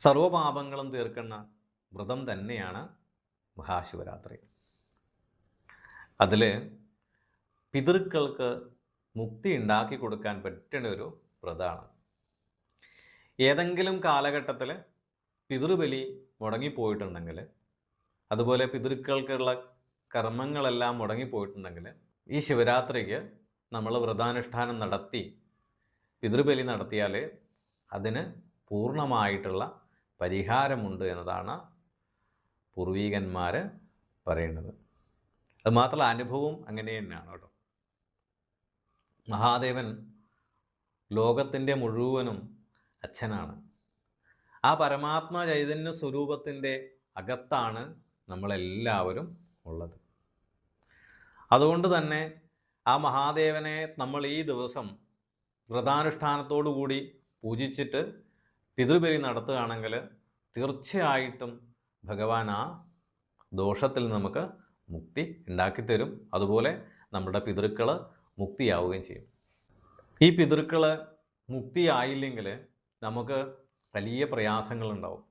സർവപാപങ്ങളും തീർക്കുന്ന വ്രതം തന്നെയാണ് മഹാശിവരാത്രി. അതിൽ പിതൃക്കൾക്ക് മുക്തി ഉണ്ടാക്കി കൊടുക്കാൻ പറ്റുന്ന ഒരു വ്രതമാണ്. ഏതെങ്കിലും കാലഘട്ടത്തിൽ പിതൃബലി മുടങ്ങിപ്പോയിട്ടുണ്ടെങ്കിൽ, അതുപോലെ പിതൃക്കൾക്കുള്ള കർമ്മങ്ങളെല്ലാം മുടങ്ങിപ്പോയിട്ടുണ്ടെങ്കിൽ, ഈ ശിവരാത്രിക്ക് നമ്മൾ വ്രതാനുഷ്ഠാനം നടത്തി പിതൃബലി നടത്തിയാൽ അതിന് പൂർണ്ണമായിട്ടുള്ള പരിഹാരമുണ്ട് എന്നതാണ് പൂർവീകന്മാർ പറയുന്നത്. അത് മാത്രമല്ല, അനുഭവം അങ്ങനെ തന്നെയാണ് കേട്ടോ. മഹാദേവൻ ലോകത്തിൻ്റെ മുഴുവനും അച്ഛനാണ്. ആ പരമാത്മ ചൈതന്യ സ്വരൂപത്തിൻ്റെ അകത്താണ് നമ്മളെല്ലാവരും ഉള്ളത്. അതുകൊണ്ട് തന്നെ ആ മഹാദേവനെ നമ്മൾ ഈ ദിവസം വ്രതാനുഷ്ഠാനത്തോടു കൂടി പൂജിച്ചിട്ട് പിതൃബലി നടത്തുകയാണെങ്കിൽ തീർച്ചയായിട്ടും ഭഗവാൻ ആ ദോഷത്തിൽ നമുക്ക് മുക്തി ഉണ്ടാക്കിത്തരും. അതുപോലെ നമ്മുടെ പിതൃക്കൾ മുക്തിയാവുകയും ചെയ്യും. ഈ പിതൃക്കൾ മുക്തിയായില്ലെങ്കിൽ നമുക്ക് വലിയ പ്രയാസങ്ങളുണ്ടാവും.